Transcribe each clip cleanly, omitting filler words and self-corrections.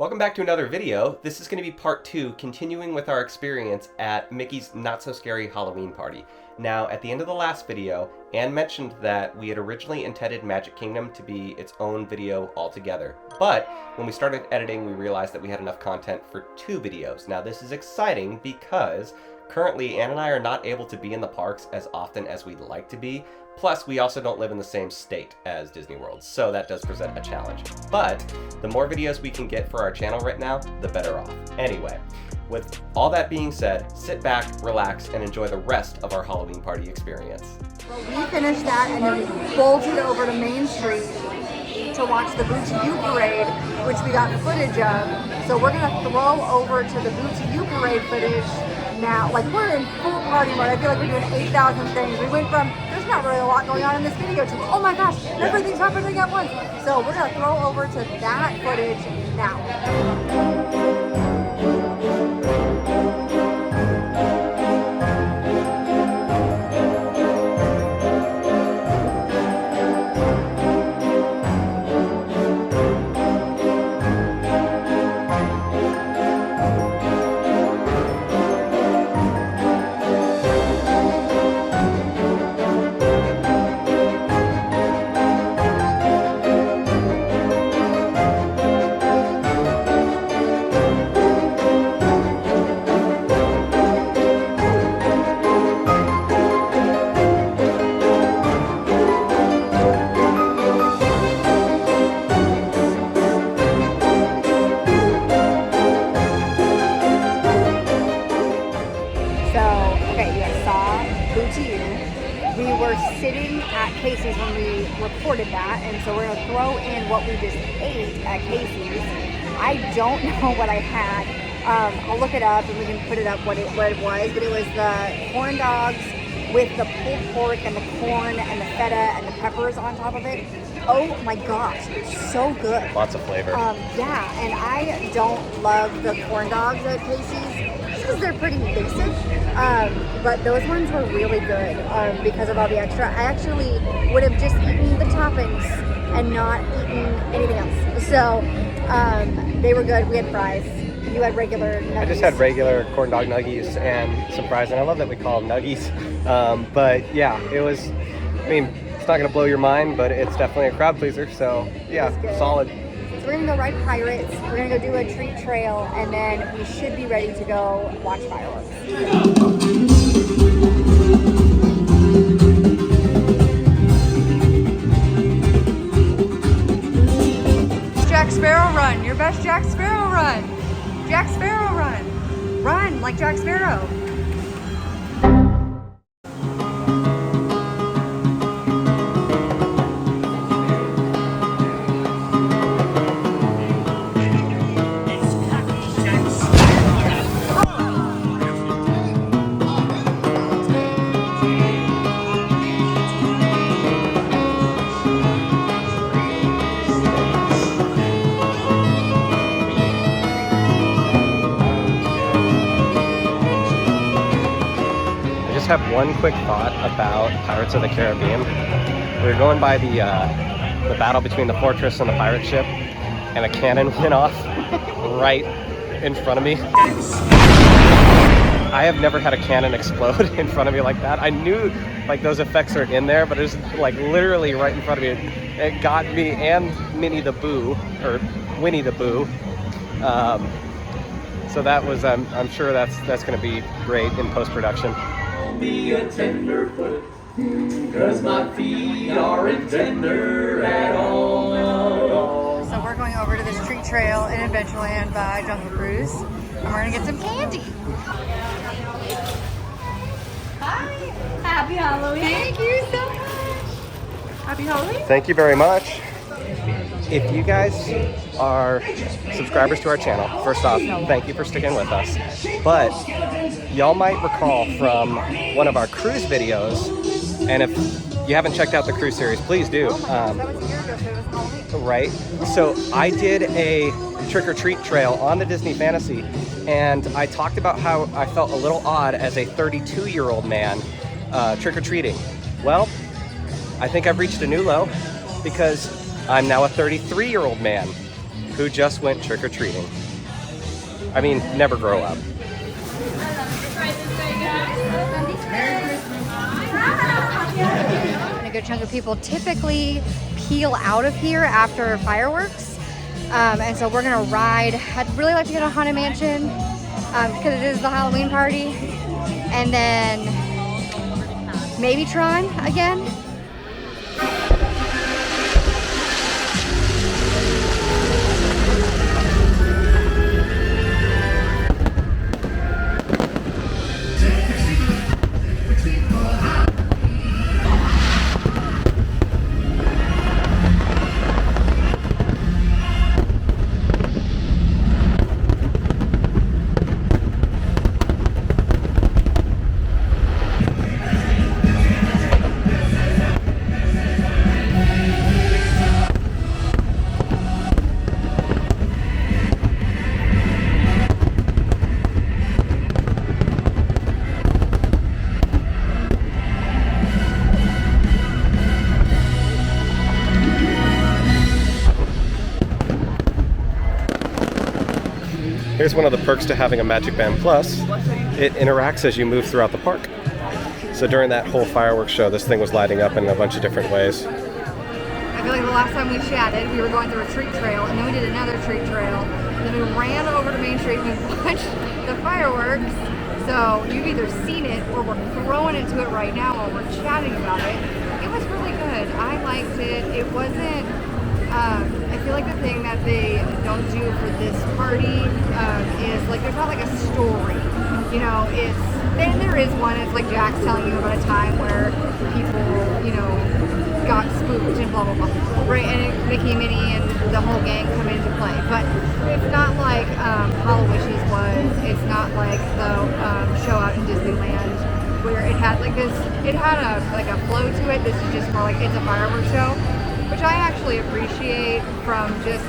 Welcome back to another video. This is going to be part 2, continuing with our experience at Mickey's Not So Scary Halloween Party. Now, at the end of the last video, Anne mentioned that we had originally intended Magic Kingdom to be its own video altogether. But when we started editing, we realized that we had enough content for 2 videos. Now, this is exciting because currently Anne and I are not able to be in the parks as often as we'd like to be. Plus, we also don't live in the same state as Disney World, so that does present a challenge. But the more videos we can get for our channel right now, the better off. Anyway, with all that being said, sit back, relax, and enjoy the rest of our Halloween party experience. Well, we finished that and then bolted over to Main Street to watch the Boo to You Parade, which we got footage of. So we're gonna throw over to the Boo to You Parade footage now. Like, we're in full party mode. I feel like we're doing 8,000 things. We went from, there's not really a lot going on in this video, to, oh my gosh, everything's happening at once. So we're gonna throw over to that footage now. Casey's when we recorded that, and so we're gonna throw in what we just ate at Casey's. I don't know what I had. I'll look it up and we can put it up what it was, but it was the corn dogs with the pulled pork and the corn and the feta and the peppers on top of it. Oh my gosh, so good. Lots of flavor. Yeah, and I don't love the corn dogs at Casey's because they're pretty basic. But those ones were really good because of all the extra. I actually would have just eaten the toppings and not eaten anything else. So they were good. We had fries. You had regular nuggies. I just had regular corn dog nuggies and some fries, and I love that we call them nuggies. But yeah, it was, I mean, it's not going to blow your mind, but it's definitely a crowd pleaser. So yeah, solid. So we're going to go ride Pirates. We're going to go do a treat trail, and then we should be ready to go watch fireworks. Jack Sparrow run. Your best Jack Sparrow run. Jack Sparrow run. Run like Jack Sparrow. Have one quick thought about Pirates of the Caribbean. We were going by the battle between the fortress and the pirate ship, and a cannon went off right in front of me. I have never had a cannon explode in front of me like that. I knew like those effects are in there, but it was like literally right in front of me. It got me and Minnie the Boo, or Winnie the Boo. So that was, I'm sure that's going to be great in post-production. Be a tenderfoot, 'cause my feet aren't tender at all. So we're going over to this treat trail in Adventureland by Jungle Cruise, and we're gonna get some candy. Hi, happy Halloween. Thank you so much. Happy Halloween. Thank you very much. If you guys are subscribers to our channel, first off, thank you for sticking with us. But y'all might recall from one of our cruise videos, and if you haven't checked out the cruise series, please do. That was a year ago, so it was Halloween. Right? So I did a trick-or-treat trail on the Disney Fantasy, and I talked about how I felt a little odd as a 32-year-old man trick-or-treating. Well, I think I've reached a new low because I'm now a 33-year-old man who just went trick-or-treating. I mean, never grow up. And a good chunk of people typically peel out of here after fireworks. And so we're gonna ride. I'd really like to get a Haunted Mansion because it is the Halloween party. And then maybe Tron again. Here's one of the perks to having a Magic Band Plus. It interacts as you move throughout the park. So during that whole fireworks show, this thing was lighting up in a bunch of different ways. I feel like the last time we chatted, we were going through a treat trail, and then we did another treat trail, and then we ran over to Main Street and watched the fireworks. So you've either seen it or we're throwing into it right now while we're chatting about it. It was really good. I liked it. It wasn't, I feel like the thing that they don't do for this party is like there's not like a story. You know, it's, and there is one, it's like Jack's telling you about a time where people, you know, got spooked and blah blah blah. Right, and Mickey and Minnie and the whole gang come into play. But it's not like Hallowishes was, it's not like the show out in Disneyland where it had like this, it had a like a flow to it. This is just more like it's a fireworks show, which I actually appreciate from just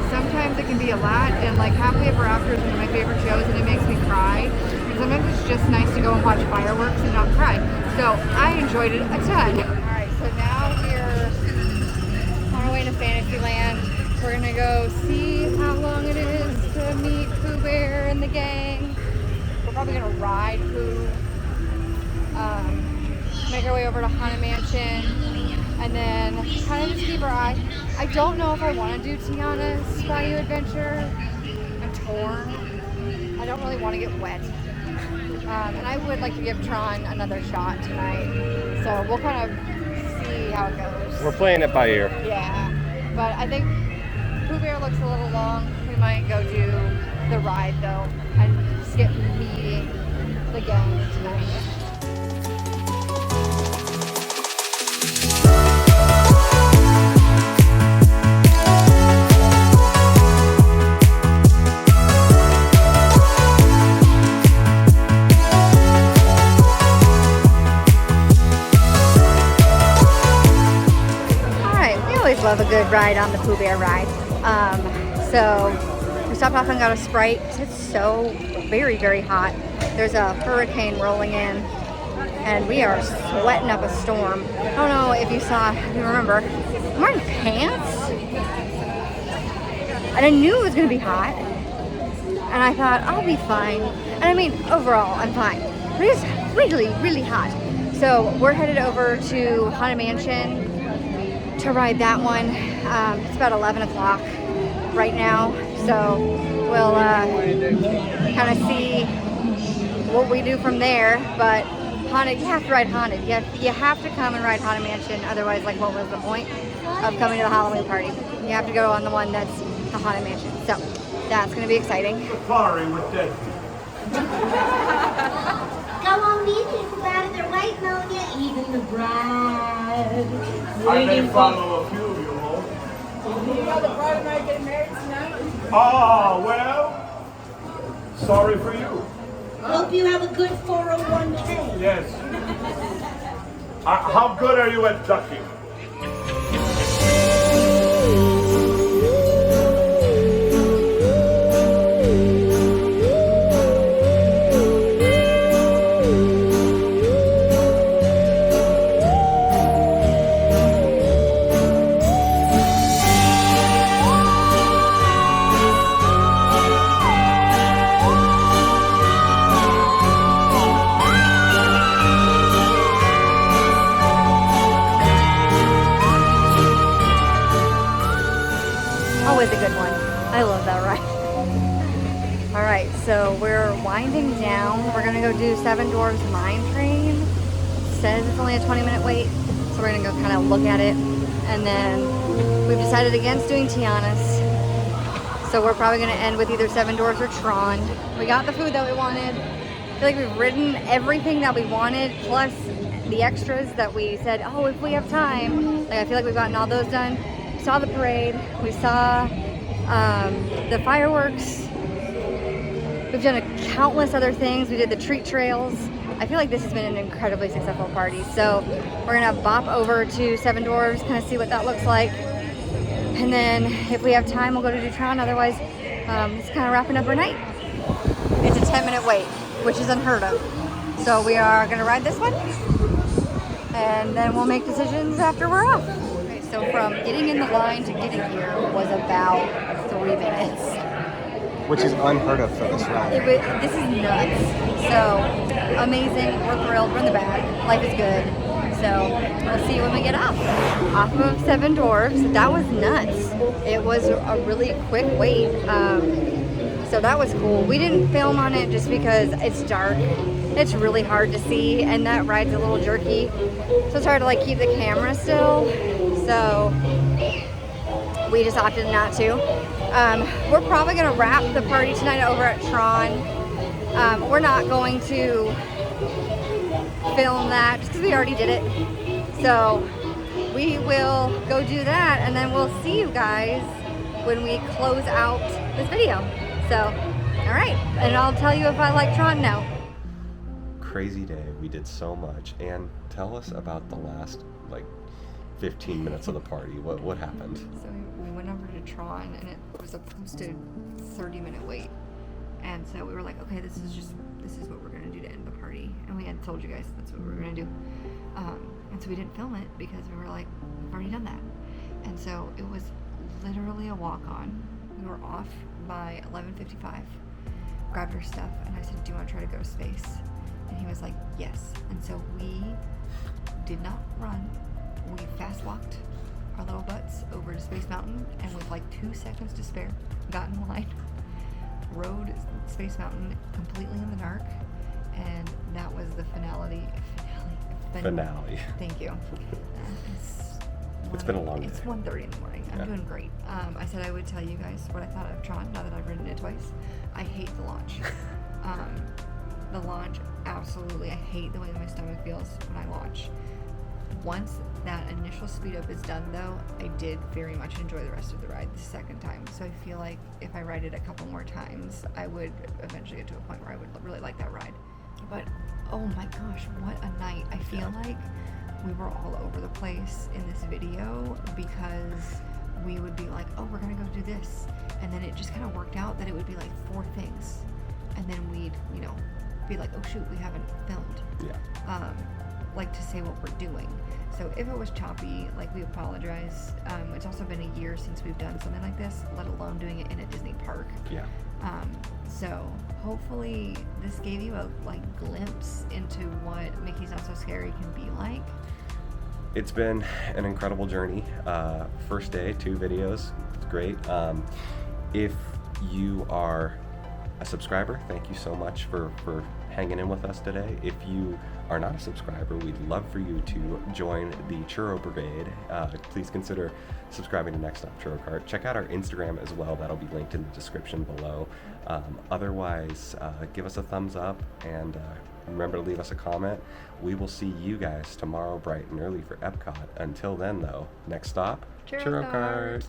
sometimes it can be a lot, and like Happily Ever After is one of my favorite shows and it makes me cry. And sometimes it's just nice to go and watch fireworks and not cry. So I enjoyed it a ton. Alright, so now we're on our way to Fantasyland. We're gonna go see how long it is to meet Pooh Bear and the gang. We're probably gonna ride Pooh. Make our way over to Haunted Mansion. And then kind of just keep our eye. I don't know if I want to do Tiana's Bayou Adventure. I'm torn. I don't really want to get wet. And I would like to give Tron another shot tonight. So we'll kind of see how it goes. We're playing it by ear. Yeah. But I think Pooh Bear looks a little long. We might go do the ride though and skip meeting the gang tonight. Love a good ride on the Pooh Bear ride. So we stopped off and got a Sprite. It's so very, very hot. There's a hurricane rolling in and we are sweating up a storm. I don't know if you saw, if you remember, I'm wearing pants and I knew it was gonna be hot and I thought I'll be fine. And I mean, overall, I'm fine. But it's really, really hot. So we're headed over to Haunted Mansion to ride that one. It's about 11 o'clock right now, so we'll kind of see what we do from there. But Haunted, you have to ride Haunted. You have to come and ride Haunted Mansion, otherwise, like, what was the point of coming to the Halloween party? You have to go on the one that's the Haunted Mansion. So that's going to be exciting. Safari with dead Go on in, it's about their waiting on you, even the bride. I may follow a few of you home. You know the bride and I getting married tonight? Ah, well, sorry for you. Hope you have a good 401k. Yes. How good are you at ducking? one. I love that ride. All right, so we're winding down. We're gonna go do Seven Dwarfs Mine Train. It says it's only a 20-minute wait, so we're gonna go kind of look at it. And then we've decided against doing Tiana's. So we're probably gonna end with either Seven Dwarfs or Tron. We got the food that we wanted. I feel like we've ridden everything that we wanted, plus the extras that we said, oh, if we have time. Like, I feel like we've gotten all those done. We saw the parade. We saw the fireworks. We've done countless other things. We did the treat trails. I feel like this has been an incredibly successful party. So we're gonna bop over to Seven Dwarfs, kind of see what that looks like. And then if we have time, we'll go to Dutron. Otherwise, it's kind of wrapping up our night. It's a 10-minute wait, which is unheard of. So we are gonna ride this one, and then we'll make decisions after we're off. Okay, so from getting in the line to getting here was about 3 minutes. Which is unheard of for this ride. This is nuts. So amazing. We're thrilled. We're in the bag. Life is good. So we'll see when we get off of Seven Dwarfs. That was nuts. It was a really quick wait. So that was cool. We didn't film on it just because it's dark. It's really hard to see, and that ride's a little jerky. So it's hard to like keep the camera still. So we just opted not to. We're probably gonna wrap the party tonight over at Tron. We're not going to film that just because we already did it. So we will go do that, and then we'll see you guys when we close out this video. So, all right, and I'll tell you if I like Tron now. Crazy day. We did so much. And tell us about the last, like, 15 minutes of the party. What happened? So we went over to Tron, and it was a posted 30-minute wait. And so we were like, okay, this is what we're gonna do to end the party. And we had told you guys that's what we were gonna do. And so we didn't film it because we were like, we've already done that. And so it was literally a walk-on. We were off by 11:55. Grabbed our stuff, and I said, do you want to try to go to space? And he was like, yes. And so we did not run. We fast walked our little butts over to Space Mountain, and with like 2 seconds to spare, got in line, rode Space Mountain completely in the dark, and that was the finale. Thank you. It's been a long day. It's 1:30 in the morning. I'm doing great. I said I would tell you guys what I thought of Tron now that I've ridden it twice. I hate the launch. The launch, absolutely. I hate the way my stomach feels when I launch. Once that initial speed up is done, though, I did very much enjoy the rest of the ride the second time. So I feel like if I ride it a couple more times, I would eventually get to a point where I would really like that ride. But oh my gosh, what a night. I feel like we were all over the place in this video because we would be like, oh, we're gonna go do this, and then it just kind of worked out that it would be like 4 things, and then we'd, you know, be like, oh shoot, we haven't filmed. Like to say what we're doing. So if it was choppy, like, we apologize. It's also been a year since we've done something like this, let alone doing it in a Disney park. So hopefully this gave you a glimpse into what Mickey's Not So Scary can be like. It's been an incredible journey. First day, 2 videos. It's great. If you are a subscriber, thank you so much for hanging in with us today. If you are not a subscriber, we'd love for you to join the Churro Brigade. Please consider subscribing to Next Stop Churro Cart. Check out our Instagram as well. That'll be linked in the description below. Otherwise, give us a thumbs up, and remember to leave us a comment. We will see you guys tomorrow bright and early for Epcot. Until then, though, next stop, Churro Cart.